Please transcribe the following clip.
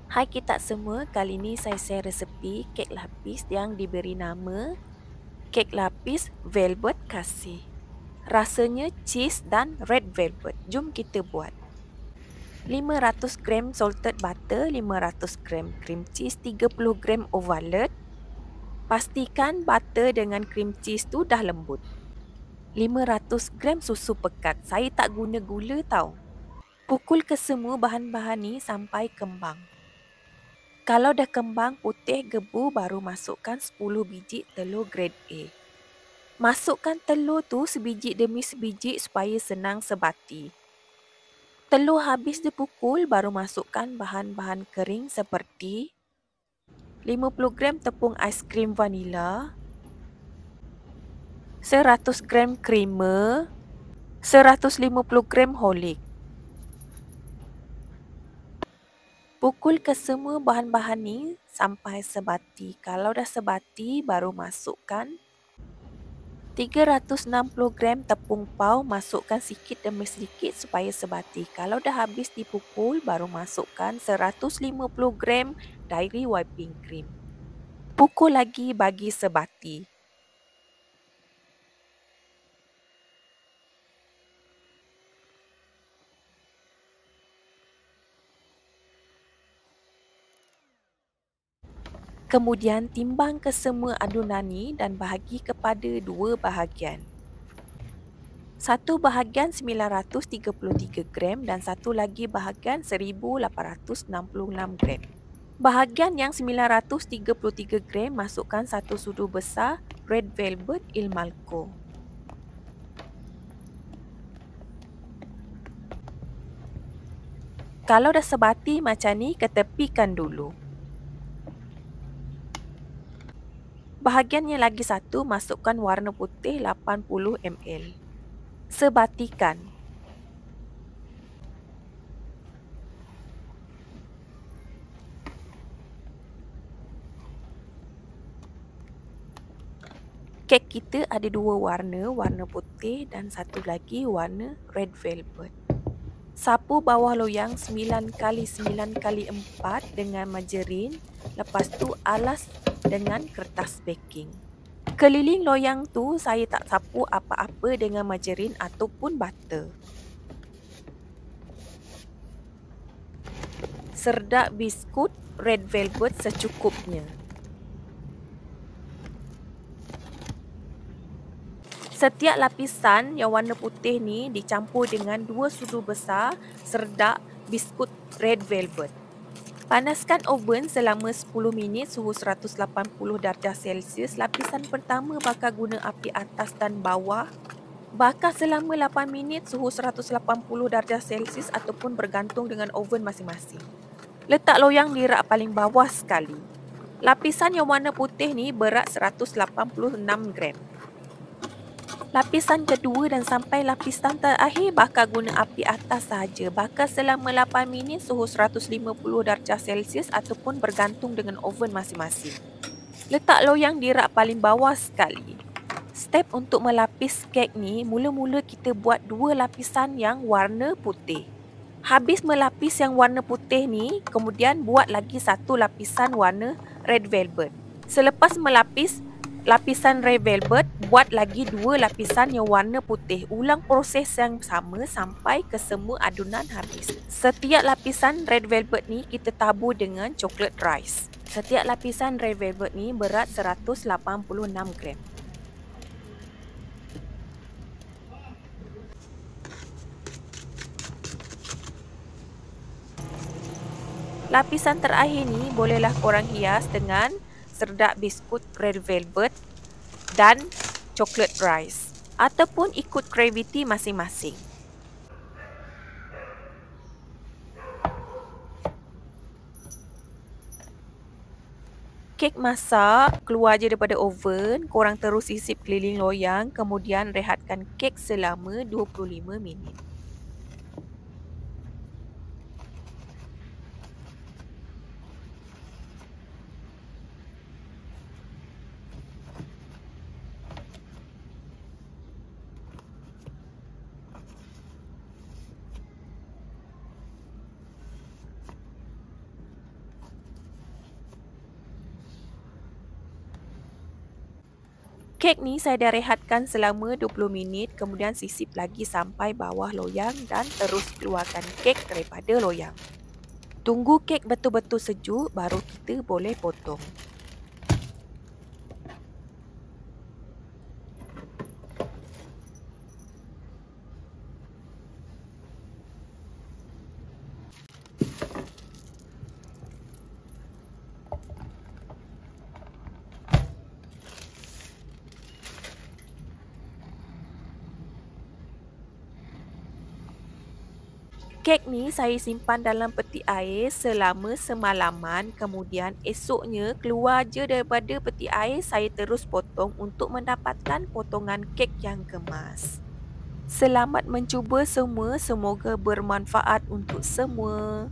Hai kita semua, kali ini saya share resepi kek lapis yang diberi nama kek lapis velvet kasih. Rasanya cheese dan red velvet. Jom kita buat. 500 gram salted butter, 500 gram cream cheese, 30 gram overload. Pastikan butter dengan cream cheese tu dah lembut. 500 gram susu pekat. Saya tak guna gula tau. Pukul ke semua bahan-bahan ni sampai kembang. Kalau dah kembang putih gebu baru masukkan 10 biji telur grade A. Masukkan telur tu sebiji demi sebiji supaya senang sebati. Telur habis dipukul baru masukkan bahan-bahan kering seperti 50 gram tepung aiskrim vanila, 100 gram creamer, 150 gram Horlick. Pukul ke semua bahan-bahan ni sampai sebati. Kalau dah sebati baru masukkan 360 gram tepung pau, masukkan sikit demi sedikit supaya sebati. Kalau dah habis dipukul baru masukkan 150 gram dairy whipping cream. Pukul lagi bagi sebati. Kemudian timbang ke semua adunan ni dan bahagi kepada dua bahagian. Satu bahagian 933 gram dan satu lagi bahagian 1866 gram. Bahagian yang 933 gram masukkan satu sudu besar red velvet Il Malco. Kalau dah sebati macam ni, ketepikan dulu. Bahagian yang lagi satu masukkan warna putih 80 ml. Sebatikan. Kek kita ada dua warna, warna putih dan satu lagi warna red velvet. Sapu bawah loyang 9x9x4 dengan margarin. Lepas tu alas dengan kertas baking. Keliling loyang tu saya tak sapu apa-apa dengan margarin ataupun butter. Serdak biskut red velvet secukupnya. Setiap lapisan yang warna putih ni dicampur dengan 2 sudu besar serdak biskut red velvet. Panaskan oven selama 10 minit suhu 180 darjah Celsius. Lapisan pertama bakar guna api atas dan bawah. Bakar selama 8 minit suhu 180 darjah Celsius ataupun bergantung dengan oven masing-masing. Letak loyang di rak paling bawah sekali. Lapisan yang warna putih ni berat 186 gram. Lapisan kedua dan sampai lapisan terakhir bakar guna api atas sahaja. Bakar selama 8 minit suhu 150 darjah Celsius ataupun bergantung dengan oven masing-masing. Letak loyang di rak paling bawah sekali. Step untuk melapis kek ni, mula-mula kita buat 2 lapisan yang warna putih. Habis melapis yang warna putih ni, kemudian buat lagi satu lapisan warna red velvet. Selepas melapis lapisan red velvet, buat lagi 2 lapisan yang warna putih. Ulang proses yang sama sampai ke semua adunan habis. Setiap lapisan red velvet ni kita tabur dengan coklat rice. Setiap lapisan red velvet ni berat 186 gram. Lapisan terakhir ni bolehlah korang hias dengan serdak biskut red velvet dan coklat rice ataupun ikut gravity masing-masing. Kek masak, keluar je daripada oven, korang terus isip keliling loyang, kemudian rehatkan kek selama 25 minit. Kek ni saya dah rehatkan selama 20 minit, kemudian sisip lagi sampai bawah loyang dan terus keluarkan kek daripada loyang. Tunggu kek betul-betul sejuk baru kita boleh potong. Kek ni saya simpan dalam peti air selama semalaman, kemudian esoknya keluar je daripada peti air, saya terus potong untuk mendapatkan potongan kek yang kemas. Selamat mencuba semua, semoga bermanfaat untuk semua.